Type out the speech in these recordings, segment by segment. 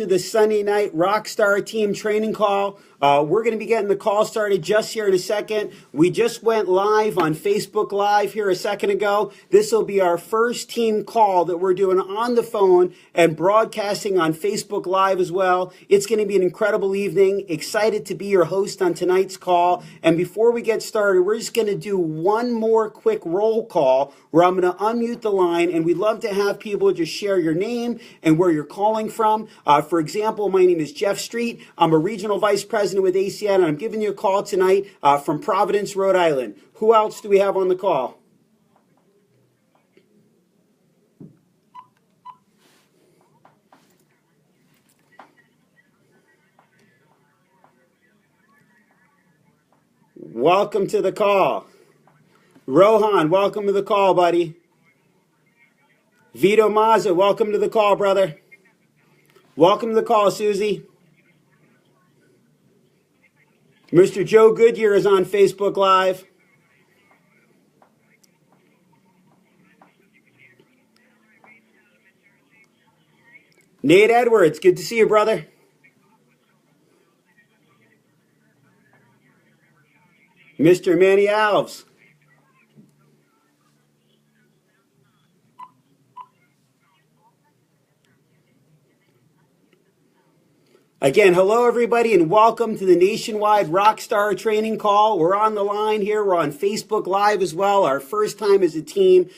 To the Sunday night Rockstar team training call. We're going to be getting the call started just here in a second. We just went live on Facebook Live here a second ago. This will be our first team call that we're doing on the phone and broadcasting on Facebook Live as well. It's going to be an incredible evening. Excited to be your host on tonight's call. And before we get started, we're just going to do one more quick roll call where I'm going to unmute the line, and we'd love to have people just share your name and where you're calling from. For example, my name is Jeff Street. I'm a regional vice president with ACN, and I'm giving you a call tonight from Providence, Rhode Island. Who else do we have on the call? Welcome to the call. Rohan, welcome to the call, buddy. Vito Mazza, welcome to the call, brother. Welcome to the call, Susie. Mr. Joe Goodyear is on Facebook Live. Nate Edwards, good to see you, brother. Mr. Manny Alves. Again, hello everybody and welcome to the nationwide Rockstar training call. We're on the line here. We're on Facebook Live as well. Our first time as a team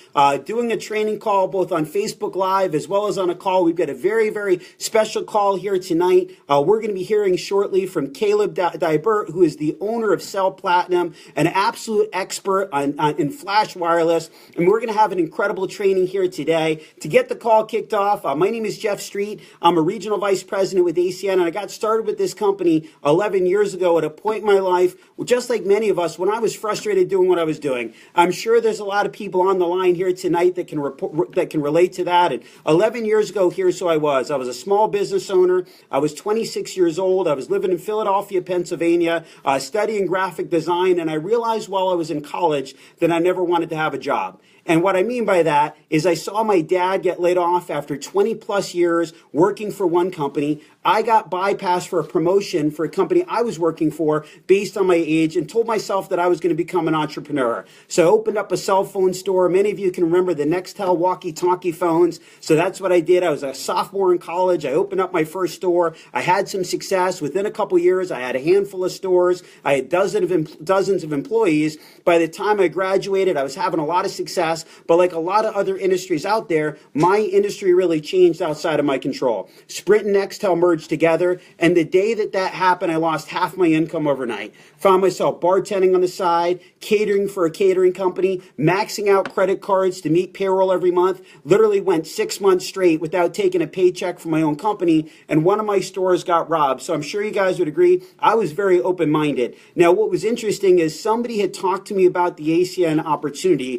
doing a training call both on Facebook Live as well as on a call. We've got a very, very special call here tonight. We're going to be hearing shortly from Caleb Dibert, who is the owner of Cell Platinum, an absolute expert in Flash Wireless. And we're going to have an incredible training here today. To get the call kicked off, my name is Jeff Street. I'm a regional vice president with ACN, and I got started with this company 11 years ago at a point in my life, just like many of us, when I was frustrated doing what I was doing. I'm sure there's a lot of people on the line here tonight that can relate to that. And 11 years ago, here's who I was. I was a small business owner. I was 26 years old. I was living in Philadelphia, Pennsylvania, studying graphic design. And I realized while I was in college that I never wanted to have a job. And what I mean by that is I saw my dad get laid off after 20 plus years working for one company. I got bypassed for a promotion for a company I was working for based on my age and told myself that I was going to become an entrepreneur. So I opened up a cell phone store. Many of you can remember the Nextel walkie-talkie phones. So that's what I did. I was a sophomore in college. I opened up my first store. I had some success. Within a couple years, I had a handful of stores. I had dozens of employees. By the time I graduated, I was having a lot of success. But like a lot of other industries out there, my industry really changed outside of my control. Sprint and Nextel merged together, and the day that happened, I lost half my income overnight. Found myself bartending on the side, catering for a catering company, maxing out credit cards to meet payroll every month. Literally went 6 months straight without taking a paycheck from my own company, and one of my stores got robbed. So I'm sure you guys would agree, I was very open-minded. Now, what was interesting is somebody had talked to me about the ACN opportunity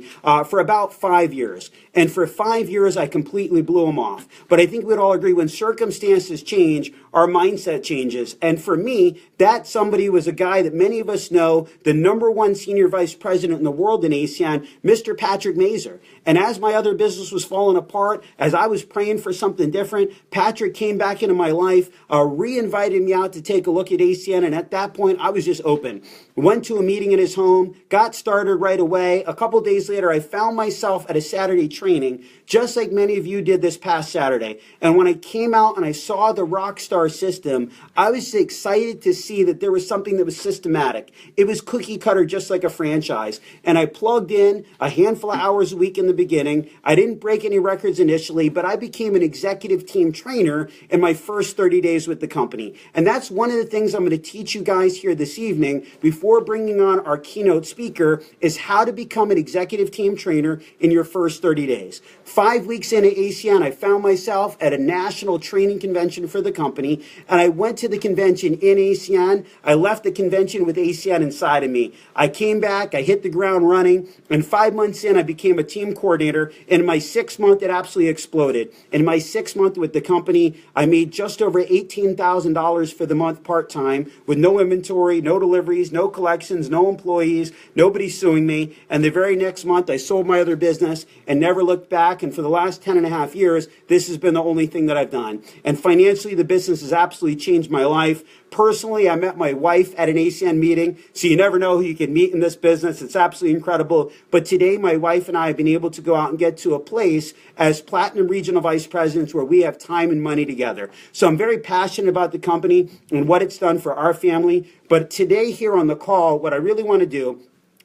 for about 5 years. And for 5 years, I completely blew them off. But I think we'd all agree when circumstances change, our mindset changes. And for me, that somebody was a guy that many of us know, the #1 senior vice president in the world in ACN, Mr. Patrick MASER. And as my other business was falling apart, as I was praying for something different, Patrick came back into my life, re-invited me out to take a look at ACN. And at that point, I was just open. Went to a meeting in his home, got started right away. A couple days later, I found myself at a Saturday training, just like many of you did this past Saturday. And when I came out and I saw the Rockstar system, I was excited to see that there was something that was systematic. It was cookie cutter, just like a franchise. And I plugged in a handful of hours a week in the beginning. I didn't break any records initially, but I became an executive team trainer in my first 30 days with the company. And that's one of the things I'm going to teach you guys here this evening before bringing on our keynote speaker is how to become an executive team trainer in your first 30 days. 5 weeks into ACN, I found myself at a national training convention for the company, and I went to the convention in ACN. I left the convention with ACN inside of me. I came back, I hit the ground running, and 5 months in, I became a team coordinator. In my 6th month, it absolutely exploded. In my 6th month with the company, I made just over $18,000 for the month part-time with no inventory, no deliveries, no collections, no employees, nobody suing me. And the very next month, I sold my my other business and never looked back. And for the last 10 and a half years, this has been the only thing that I've done. And financially, the business has absolutely changed my life. Personally, I met my wife at an ACN meeting, so you never know who you can meet in this business. It's absolutely incredible. But today, my wife and I have been able to go out and get to a place as Platinum Regional Vice Presidents where we have time and money together. So I'm very passionate about the company and what it's done for our family. But today here on the call, what I really want to do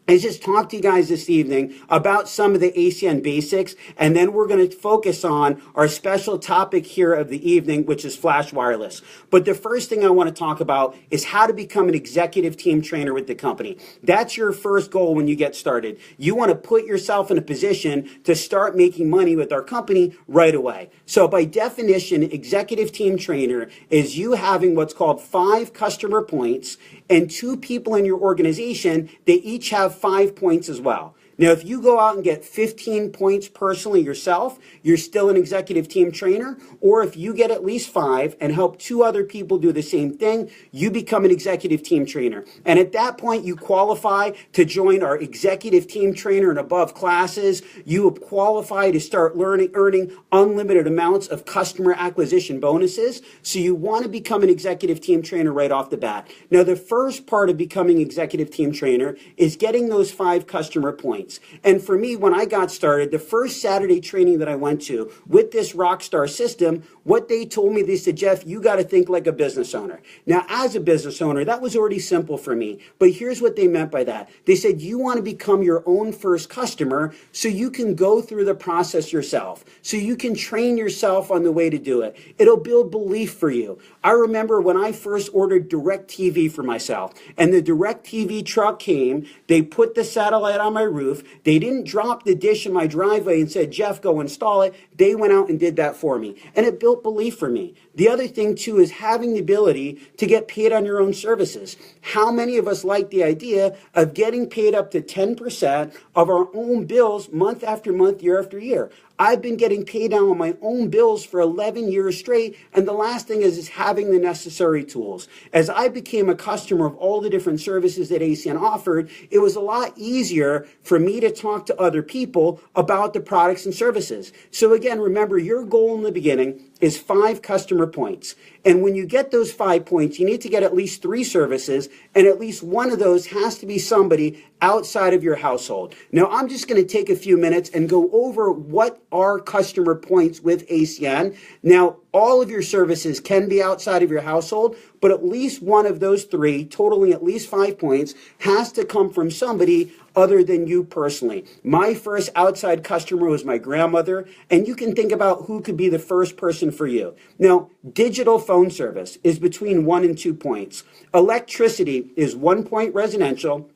is just talk to you guys this evening about some of the ACN basics, and then we're going to focus on our special topic here of the evening, which is Flash Wireless. But the first thing I want to talk about is how to become an executive team trainer with the company. That's your first goal when you get started. You want to put yourself in a position to start making money with our company right away. So by definition, executive team trainer is you having what's called 5 customer points and 2 people in your organization, they each have 5 points as well. Now, if you go out and get 15 points personally yourself, you're still an executive team trainer. Or if you get at least 5 and help 2 other people do the same thing, you become an executive team trainer. And at that point, you qualify to join our executive team trainer and above classes. You qualify to start earning unlimited amounts of customer acquisition bonuses. So you want to become an executive team trainer right off the bat. Now, the first part of becoming executive team trainer is getting those 5 customer points. And for me, when I got started, the first Saturday training that I went to with this Rockstar system, what they told me, they said, Jeff, you got to think like a business owner. Now, as a business owner, that was already simple for me. But here's what they meant by that. They said, you want to become your own first customer so you can go through the process yourself, so you can train yourself on the way to do it. It'll build belief for you. I remember when I first ordered DirecTV for myself, and the DirecTV truck came, they put the satellite on my roof. They didn't drop the dish in my driveway and said, Jeff, go install it. They went out and did that for me. And it built belief for me. The other thing, too, is having the ability to get paid on your own services. How many of us like the idea of getting paid up to 10% of our own bills month after month, year after year? I've been getting paid down on my own bills for 11 years straight. And the last thing is having the necessary tools. As I became a customer of all the different services that ACN offered, it was a lot easier for me to talk to other people about the products and services. So again, remember, your goal in the beginning is 5 customer points. And when you get those 5 points, you need to get at least 3 services, and at least one of those has to be somebody outside of your household. Now, I'm just going to take a few minutes and go over what are customer points with ACN. Now, all of your services can be outside of your household, but at least one of those 3, totaling at least 5 points, has to come from somebody other than you personally. My first outside customer was my grandmother, and you can think about who could be the first person for you. Now, digital phone service is between 1 and 2 points. Electricity is 1 point residential,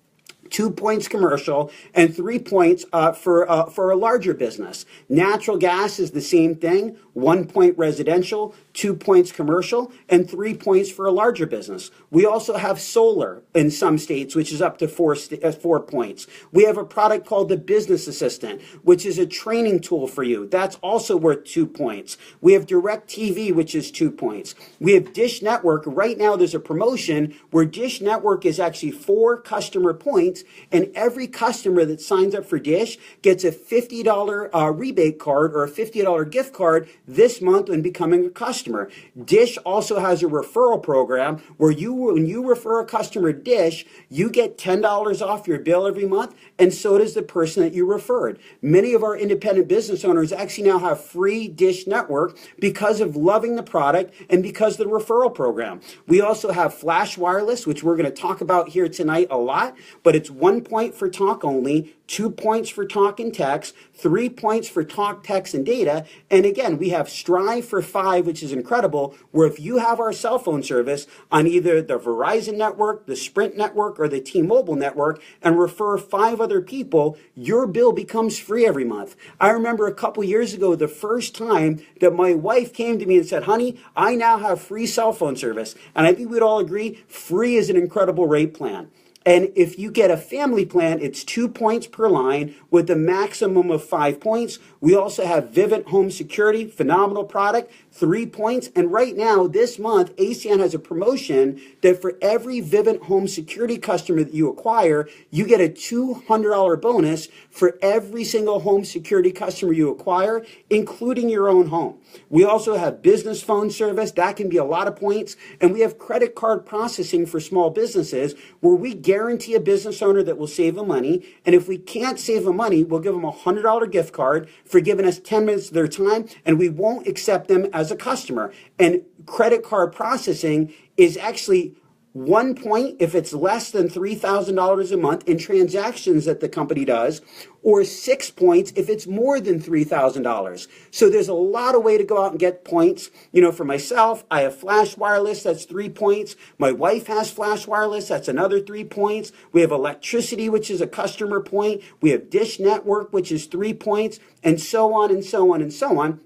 2 points commercial, and 3 points for a larger business. Natural gas is the same thing, 1 point residential, 2 points commercial, and 3 points for a larger business. We also have solar in some states, which is up to 4 points. We have a product called the Business Assistant, which is a training tool for you. That's also worth 2 points. We have DirecTV, which is 2 points. We have Dish Network. Right now there's a promotion where Dish Network is actually 4 customer points, and every customer that signs up for Dish gets a $50 rebate card or a $50 gift card this month when becoming a customer. Dish also has a referral program where when you refer a customer to Dish, you get $10 off your bill every month, and so does the person that you referred. Many of our independent business owners actually now have free Dish Network because of loving the product and because of the referral program. We also have Flash Wireless, which we're going to talk about here tonight a lot, but it's 1 point for talk only, 2 points for talk and text, 3 points for talk, text, and data. And again, we have Strive for 5, which is incredible, where if you have our cell phone service on either the Verizon network, the Sprint network, or the T-Mobile network, and refer 5 other people, your bill becomes free every month. I remember a couple years ago, the first time that my wife came to me and said, honey, I now have free cell phone service. And I think we'd all agree, free is an incredible rate plan. And if you get a family plan, it's 2 points per line with a maximum of 5 points. We also have Vivint Home Security, phenomenal product. 3 points. And right now, this month, ACN has a promotion that for every Vivint Home Security customer that you acquire, you get a $200 bonus for every single home security customer you acquire, including your own home. We also have business phone service. That can be a lot of points. And we have credit card processing for small businesses where we guarantee a business owner that will save them money. And if we can't save them money, we'll give them a $100 gift card for giving us 10 minutes of their time, and we won't accept them as a customer. And credit card processing is actually 1 point if it's less than $3,000 a month in transactions that the company does, or 6 points if it's more than $3,000. So there's a lot of way to go out and get points. You know, for myself, I have Flash Wireless, that's 3 points. My wife has Flash Wireless, that's another 3 points. We have electricity, which is a customer point. We have Dish Network, which is 3 points, and so on and so on and so on.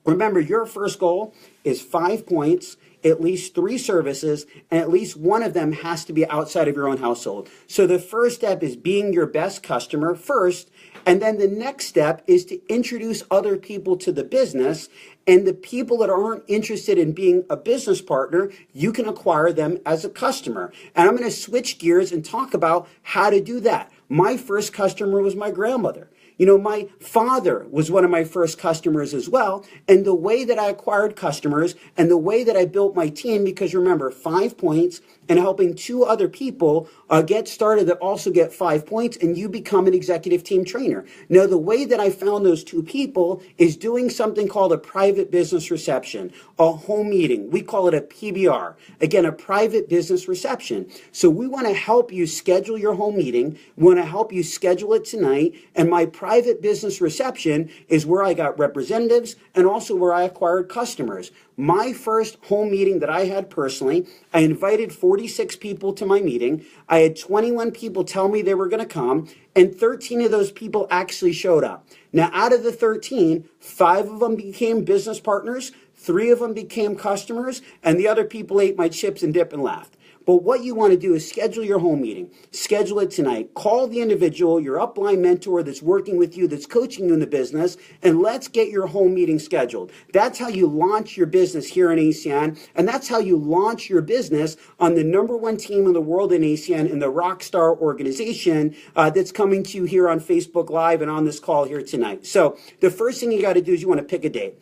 Remember, your first goal is 5 points, at least 3 services, and at least one of them has to be outside of your own household. So the first step is being your best customer first, and then the next step is to introduce other people to the business, and the people that aren't interested in being a business partner, you can acquire them as a customer. And I'm going to switch gears and talk about how to do that. My first customer was my grandmother. You know, my father was one of my first customers as well. And the way that I acquired customers and the way that I built my team, because remember, 5 points and helping 2 other people get started that also get 5 points, and you become an executive team trainer. Now, the way that I found those 2 people is doing something called a private business reception, a home meeting. We call it a PBR. Again, a private business reception. So we want to help you schedule your home meeting. We want to help you schedule it tonight. And my private business reception is where I got representatives and also where I acquired customers. My first home meeting that I had personally, I invited 46 people to my meeting. I had 21 people tell me they were going to come, and 13 of those people actually showed up. Now, out of the 13, 5 of them became business partners, 3 of them became customers, and the other people ate my chips and dip and laughed. But what you want to do is schedule your home meeting. Schedule it tonight. Call the individual, your upline mentor that's working with you, that's coaching you in the business, and let's get your home meeting scheduled. That's how you launch your business here in ACN, and that's how you launch your business on the #1 team in the world in ACN, in the Rockstar organization that's coming to you here on Facebook Live and on this call here tonight. So the first thing you got to do is you want to pick a date.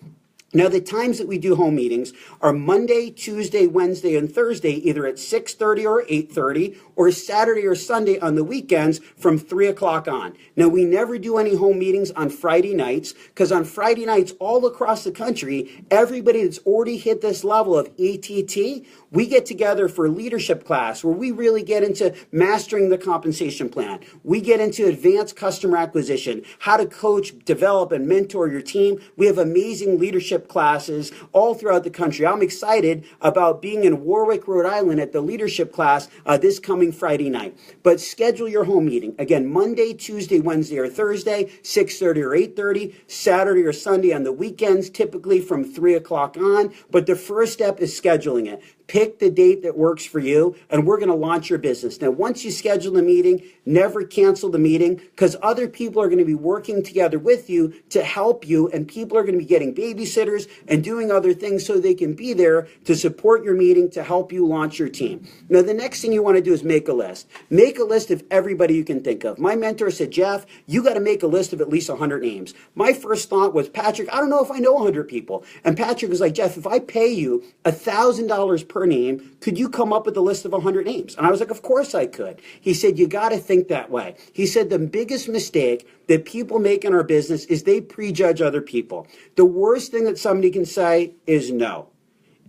Now, the times that we do home meetings are Monday, Tuesday, Wednesday, and Thursday, either at 6:30 or 8:30, or Saturday or Sunday on the weekends from 3 o'clock on. Now, we never do any home meetings on Friday nights, because on Friday nights all across the country, everybody that's already hit this level of ETT, we get together for leadership class where we really get into mastering the compensation plan. We get into advanced customer acquisition, how to coach, develop, and mentor your team. We have amazing leadership classes all throughout the country. I'm excited about being in Warwick, Rhode Island at the leadership class this coming Friday night. But schedule your home meeting. Again, Monday, Tuesday, Wednesday, or Thursday, 6:30 or 8:30, Saturday or Sunday on the weekends, typically from 3 o'clock on. But the first step is scheduling it. Pick the date that works for you, and we're going to launch your business. Now, once you schedule the meeting, never cancel the meeting, because other people are going to be working together with you to help you, and people are going to be getting babysitters and doing other things so they can be there to support your meeting to help you launch your team. Now, the next thing you want to do is make a list. Make a list of everybody you can think of. My mentor said, Jeff, you got to make a list of at least 100 names. My first thought was, Patrick, I don't know if I know 100 people. And Patrick was like, Jeff, if I pay you $1,000 per name, could you come up with a list of 100 names? And I was like, of course I could. He said, you got to think that way. He said, the biggest mistake that people make in our business is they prejudge other people. The worst thing that somebody can say is no.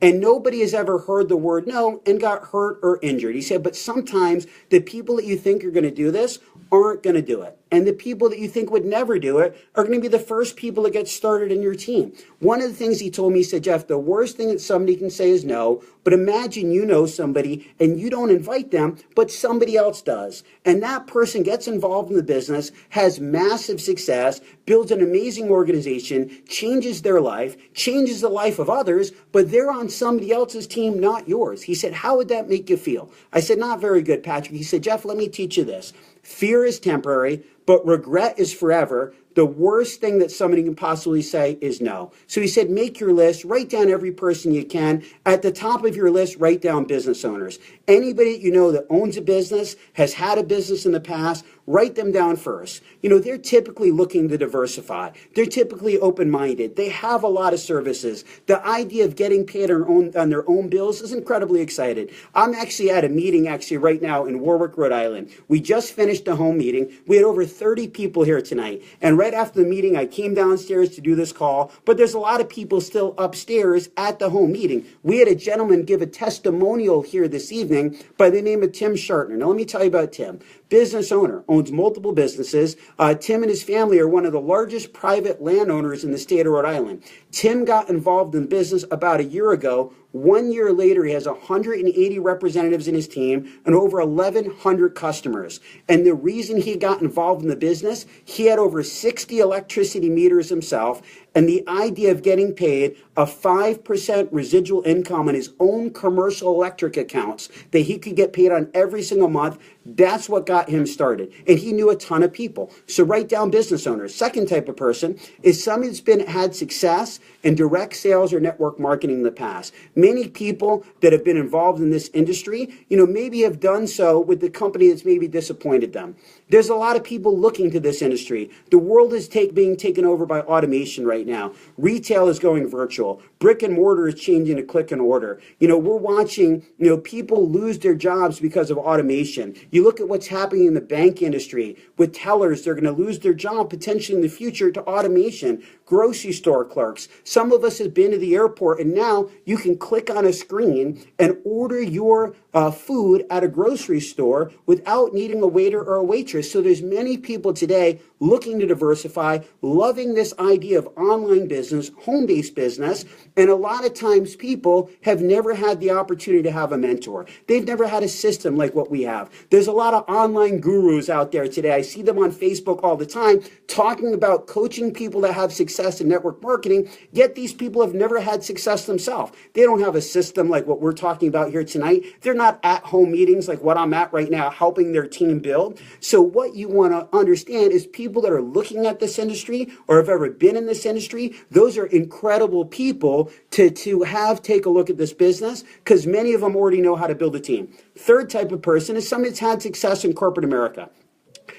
And nobody has ever heard the word no and got hurt or injured. He said, but sometimes the people that you think are going to do this aren't going to do it. And the people that you think would never do it are going to be the first people that get started in your team. One of the things he told me, he said, Jeff, the worst thing that somebody can say is no, but imagine you know somebody and you don't invite them, but somebody else does. And that person gets involved in the business, has massive success, builds an amazing organization, changes their life, changes the life of others, but they're on somebody else's team, not yours. He said, how would that make you feel? I said, not very good, Patrick. He said, Jeff, let me teach you this. Fear is temporary, but regret is forever. the worst thing that somebody can possibly say is no. So he said, make your list, write down every person you can. At the top of your list, write down business owners. Anybody you know that owns a business, has had a business in the past, write them down first. They're typically looking to diversify. They're typically open-minded. They have a lot of services. The idea of getting paid on their own bills is incredibly excited. I'm actually at a meeting right now in Warwick, Rhode Island. We just finished a home meeting. We had over 30 people here tonight. And right after the meeting, I came downstairs to do this call, but there's a lot of people still upstairs at the home meeting. We had a gentleman give a testimonial here this evening by the name of Tim Shartner. Now, let me tell you about Tim. Business owner, owns multiple businesses. Tim and his family are one of the largest private landowners in the state of Rhode Island. Tim got involved in business about a year ago. 1 year later, he has 180 representatives in his team and over 1,100 customers. And the reason he got involved in the business, he had over 60 electricity meters himself. And the idea of getting paid a 5% residual income on his own commercial electric accounts that he could get paid on every single month, that's what got him started. And he knew a ton of people. So write down business owners. Second type of person is somebody that's had success in direct sales or network marketing in the past. Many people that have been involved in this industry, maybe have done so with the company that's maybe disappointed them. There's a lot of people looking to this industry. The world is being taken over by automation right now. Retail is going virtual. Brick and mortar is changing to click and order. We're watching, people lose their jobs because of automation. You look at what's happening in the bank industry with tellers, they're going to lose their job potentially in the future to automation. Grocery store clerks. Some of us have been to the airport and now you can click on a screen and order your food at a grocery store without needing a waiter or a waitress. So there's many people today looking to diversify, loving this idea of online business, home-based business, and a lot of times people have never had the opportunity to have a mentor. They've never had a system like what we have. There's a lot of online gurus out there today. I see them on Facebook all the time talking about coaching people that have success in network marketing, yet these people have never had success themselves. They don't have a system like what we're talking about here tonight. They're not at home meetings like what I'm at right now, helping their team build. So what you want to understand is people that are looking at this industry or have ever been in this industry, those are incredible people to take a look at this business because many of them already know how to build a team. Third type of person is somebody that's had success in corporate America.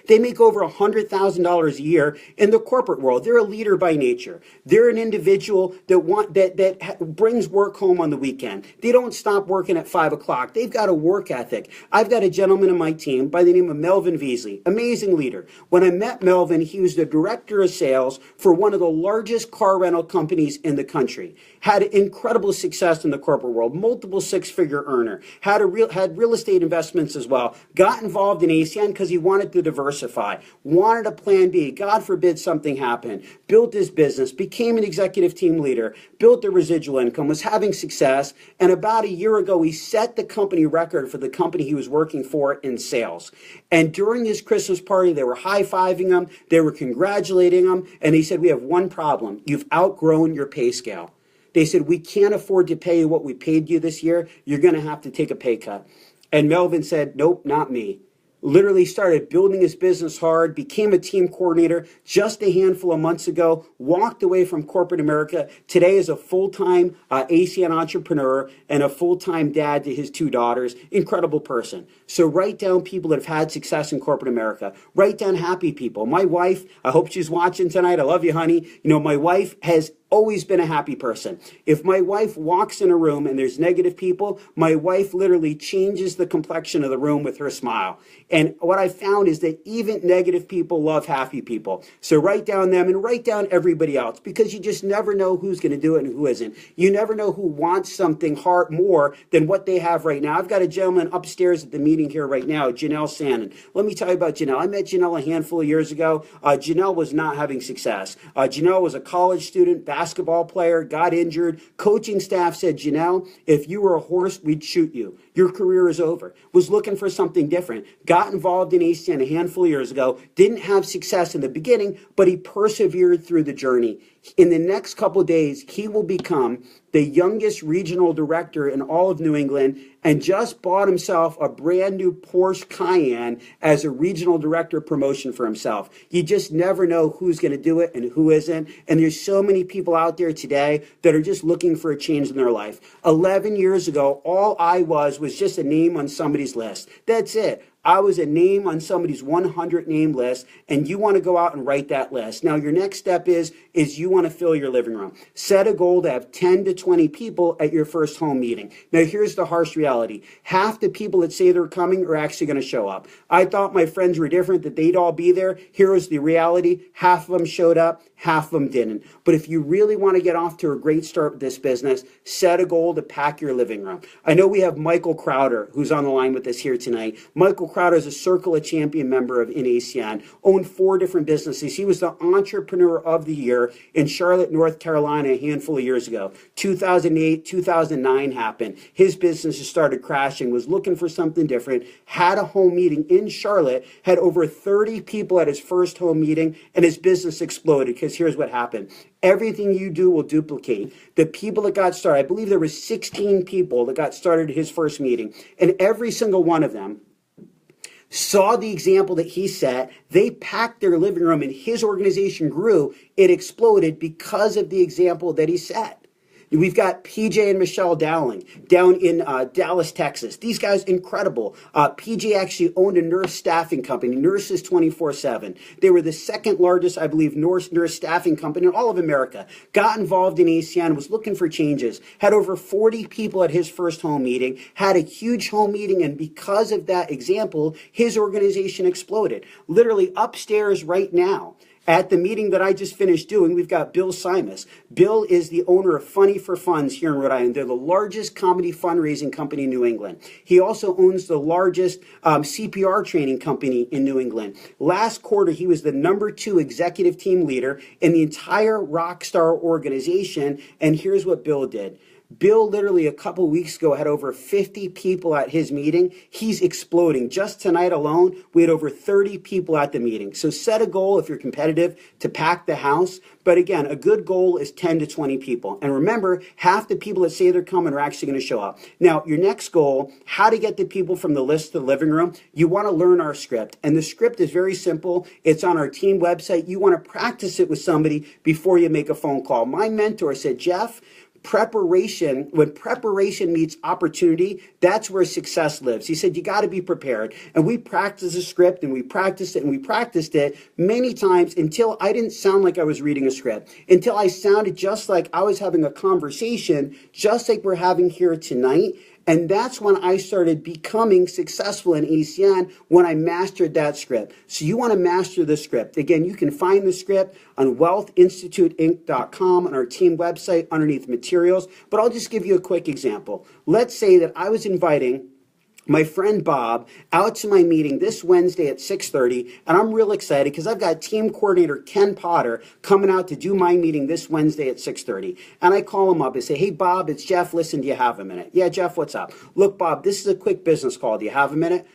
They make over $100,000 a year in the corporate world. They're a leader by nature. They're an individual that brings work home on the weekend. They don't stop working at 5 o'clock. They've got a work ethic. I've got a gentleman in my team by the name of Melvin Veasley, amazing leader. When I met Melvin, he was the director of sales for one of the largest car rental companies in the country. Had incredible success in the corporate world, multiple six-figure earner, had real estate investments as well, got involved in ACN because he wanted to diversify, wanted a plan B, God forbid something happened, built his business, became an executive team leader, built the residual income, was having success, and about a year ago, he set the company record for the company he was working for in sales. And during his Christmas party, they were high-fiving him, they were congratulating him, and he said, we have one problem. You've outgrown your pay scale. They said, we can't afford to pay you what we paid you this year. You're going to have to take a pay cut. And Melvin said, nope, not me. Literally started building his business hard, became a team coordinator just a handful of months ago, walked away from corporate America. Today is a full-time ACN entrepreneur and a full-time dad to his 2 daughters. Incredible person. So write down people that have had success in corporate America. Write down happy people. My wife, I hope she's watching tonight. I love you, honey. My wife has always been a happy person. If my wife walks in a room and there's negative people, my wife literally changes the complexion of the room with her smile. And what I found is that even negative people love happy people. So write down them and write down everybody else because you just never know who's going to do it and who isn't. You never know who wants something hard more than what they have right now. I've got a gentleman upstairs at the meeting here right now, Janelle Sandin. Let me tell you about Janelle. I met Janelle a handful of years ago. Janelle was not having success. Janelle was a college student, basketball player, got injured. Coaching staff said, Janelle, if you were a horse, we'd shoot you. Your career is over. Was looking for something different. Got involved in ACN a handful of years ago. Didn't have success in the beginning, but he persevered through the journey. In the next couple of days, he will become the youngest regional director in all of New England, and just bought himself a brand new Porsche Cayenne as a regional director promotion for himself. You just never know who's going to do it and who isn't. And there's so many people out there today that are just looking for a change in their life. 11 years ago, all I was just a name on somebody's list. That's it. I was a name on somebody's 100 name list, and you want to go out and write that list. Now, your next step is you want to fill your living room. Set a goal to have 10 to 20 people at your first home meeting. Now, here's the harsh reality. Half the people that say they're coming are actually going to show up. I thought my friends were different, that they'd all be there. Here was the reality. Half of them showed up, half of them didn't. But if you really want to get off to a great start with this business, set a goal to pack your living room. I know we have Michael Crowder, who's on the line with us here tonight. Michael Crowder is a Circle of Champion member in ACN, owned 4 different businesses. He was the Entrepreneur of the Year in Charlotte, North Carolina a handful of years ago. 2008, 2009 happened. His business started crashing, was looking for something different, had a home meeting in Charlotte, had over 30 people at his first home meeting, and his business exploded because here's what happened. Everything you do will duplicate. The people that got started, I believe there were 16 people that got started at his first meeting, and every single one of them saw the example that he set. They packed their living room and his organization grew. It exploded because of the example that he set. We've got PJ and Michelle Dowling down in Dallas, Texas. These guys, incredible. PJ actually owned a nurse staffing company, Nurses 24/7. They were the second largest, I believe, nurse staffing company in all of America. Got involved in ACN, was looking for changes, had over 40 people at his first home meeting, had a huge home meeting, and because of that example, his organization exploded. Literally upstairs right now, at the meeting that I just finished doing, we've got Bill Simus. Bill is the owner of Funny for Funds here in Rhode Island. They're the largest comedy fundraising company in New England. He also owns the largest CPR training company in New England. Last quarter, he was the #2 executive team leader in the entire Rockstar organization. And here's what Bill did. Bill literally a couple weeks ago had over 50 people at his meeting. He's exploding. Just tonight alone, we had over 30 people at the meeting. So set a goal if you're competitive to pack the house. But again, a good goal is 10 to 20 people. And remember, half the people that say they're coming are actually going to show up. Now, your next goal, how to get the people from the list to the living room. You want to learn our script. And the script is very simple. It's on our team website. You want to practice it with somebody before you make a phone call. My mentor said, Jeff, when preparation meets opportunity, that's where success lives. He said, you got to be prepared. And we practiced the script and we practiced it and we practiced it many times until I didn't sound like I was reading a script, until I sounded just like I was having a conversation, just like we're having here tonight. And that's when I started becoming successful in ACN, when I mastered that script. So you want to master the script. Again, you can find the script on wealthinstituteinc.com on our team website underneath materials. But I'll just give you a quick example. Let's say that I was inviting my friend Bob out to my meeting this Wednesday at 6:30, and I'm real excited because I've got team coordinator Ken Potter coming out to do my meeting this Wednesday at 6:30. And I call him up and say, hey, Bob, it's Jeff. Listen, do you have a minute? Yeah, Jeff, what's up? Look, Bob, this is a quick business call. Do you have a minute?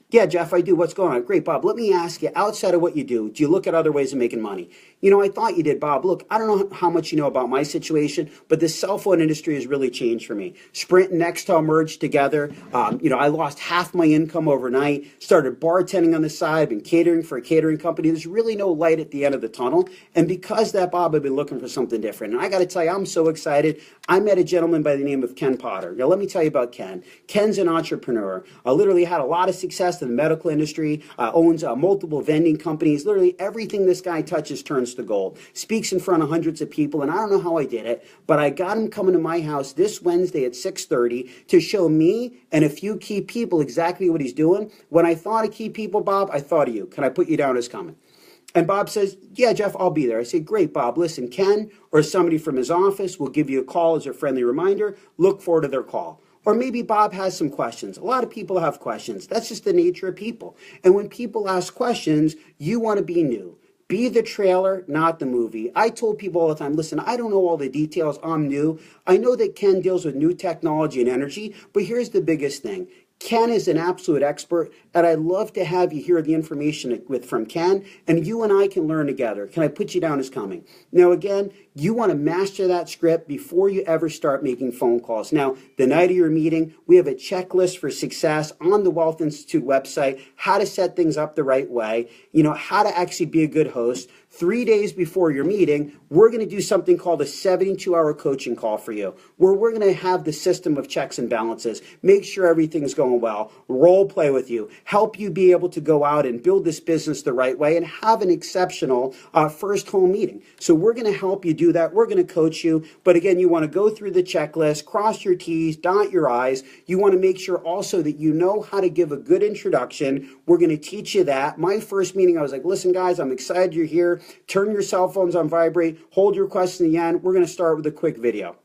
Yeah, Jeff, I do. What's going on? Great, Bob. Let me ask you, outside of what you do you look at other ways of making money? You know, I thought you did, Bob. Look, I don't know how much you know about my situation, but the cell phone industry has really changed for me. Sprint and Nextel merged together. I lost half my income overnight, started bartending on the side, been catering for a catering company. There's really no light at the end of the tunnel. And because of that, Bob, I've been looking for something different. And I got to tell you, I'm so excited. I met a gentleman by the name of Ken Potter. Now, let me tell you about Ken. Ken's an entrepreneur. Literally had a lot of success in the medical industry, owns multiple vending companies. Literally everything this guy touches turns to gold. Speaks in front of hundreds of people, and I don't know how I did it, but I got him coming to my house this Wednesday at 6:30 to show me and a few key people exactly what he's doing. When I thought of key people, Bob, I thought of you. Can I put you down as coming? And Bob says, yeah, Jeff, I'll be there. I say, great, Bob. Listen, Ken or somebody from his office will give you a call as a friendly reminder. Look forward to their call. Or maybe Bob has some questions. A lot of people have questions. That's just the nature of people. And when people ask questions, you want to be new. Be the trailer, not the movie. I told people all the time, listen, I don't know all the details. I'm new. I know that Ken deals with new technology and energy, but here's the biggest thing. Ken is an absolute expert, and I'd love to have you hear the information from Ken, and you and I can learn together. Can I put you down as coming? Now, again, you want to master that script before you ever start making phone calls. Now, the night of your meeting, we have a checklist for success on the Wealth Institute website, how to set things up the right way, how to actually be a good host. 3 days before your meeting, we're going to do something called a 72-hour coaching call for you, where we're going to have the system of checks and balances, make sure everything's going well, role play with you, help you be able to go out and build this business the right way and have an exceptional first home meeting. So we're going to help you do that. We're going to coach you. But again, you want to go through the checklist, cross your T's, dot your I's. You want to make sure also that you know how to give a good introduction. We're going to teach you that. My first meeting, I was like, listen, guys, I'm excited you're here. Turn your cell phones on vibrate. Hold your question to the end. We're going to start with a quick video.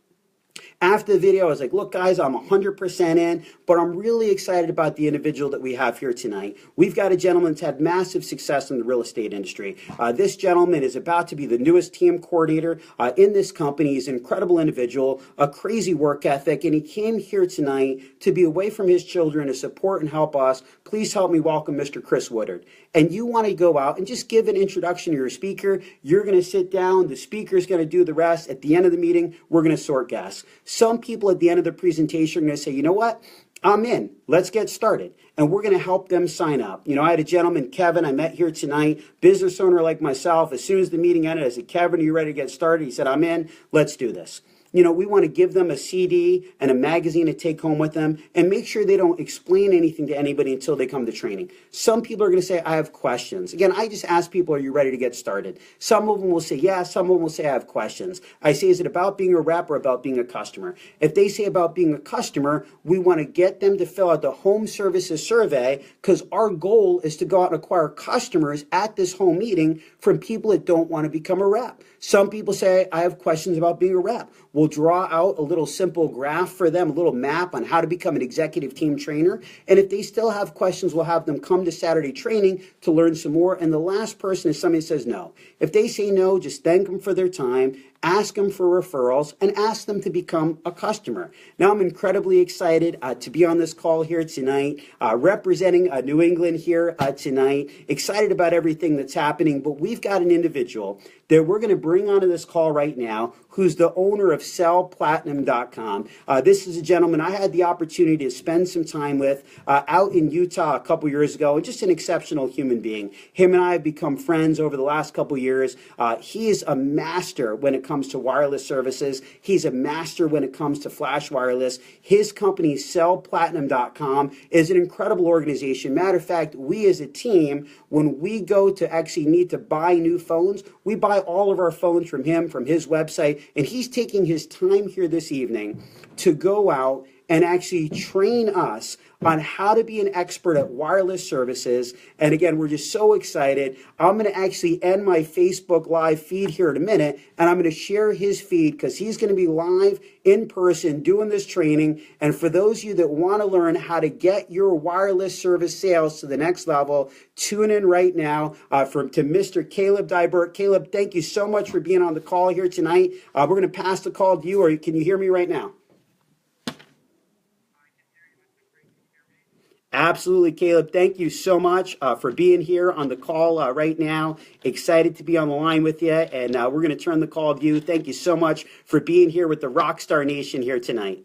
After the video, I was like, look, guys, I'm 100% in, but I'm really excited about the individual that we have here tonight. We've got a gentleman that's had massive success in the real estate industry. This gentleman is about to be the newest team coordinator in this company. He's an incredible individual, a crazy work ethic, and he came here tonight to be away from his children to support and help us. Please help me welcome Mr. Chris Woodard. And you want to go out and just give an introduction to your speaker. You're going to sit down. The speaker's going to do the rest. At the end of the meeting, we're going to sort guests. Some people at the end of the presentation are going to say, you know what? I'm in. Let's get started. And we're going to help them sign up. I had a gentleman, Kevin, I met here tonight, business owner like myself. As soon as the meeting ended, I said, Kevin, are you ready to get started? He said, I'm in. Let's do this. We want to give them a CD and a magazine to take home with them and make sure they don't explain anything to anybody until they come to training. Some people are going to say, I have questions. Again, I just ask people, are you ready to get started? Some of them will say, yeah. Some of them will say, I have questions. I say, is it about being a rep or about being a customer? If they say about being a customer, we want to get them to fill out the home services survey because our goal is to go out and acquire customers at this home meeting from people that don't want to become a rep. Some people say, I have questions about being a rep. We'll draw out a little simple graph for them, a little map on how to become an executive team trainer. And if they still have questions, we'll have them come to Saturday training to learn some more. And the last person is somebody who says no. If they say no, just thank them for their time, ask them for referrals, and ask them to become a customer. Now, I'm incredibly excited to be on this call here tonight, representing New England here tonight. Excited about everything that's happening, but we've got an individual that we're going to bring onto this call right now who's the owner of sellplatinum.com. This is a gentleman I had the opportunity to spend some time with out in Utah a couple years ago, and just an exceptional human being. Him and I have become friends over the last couple years. He is a master when it comes to wireless services. He's a master when it comes to flash wireless. His company, sellplatinum.com, is an incredible organization. Matter of fact, we as a team, when we go to actually need to buy new phones, we buy all of our phones from him, from his website, and he's taking his time here this evening to go out and actually train us on how to be an expert at wireless services. And again, we're just so excited. I'm going to actually end my Facebook Live feed here in a minute, and I'm going to share his feed because he's going to be live in person doing this training. And for those of you that want to learn how to get your wireless service sales to the next level, tune in right now to Mr. Caleb Dybert. Caleb, thank you so much for being on the call here tonight. We're going to pass the call to you, or can you hear me right now? Absolutely, Caleb. Thank you so much for being here on the call right now. Excited to be on the line with you, and we're going to turn the call to you. Thank you so much for being here with the Rockstar Nation here tonight.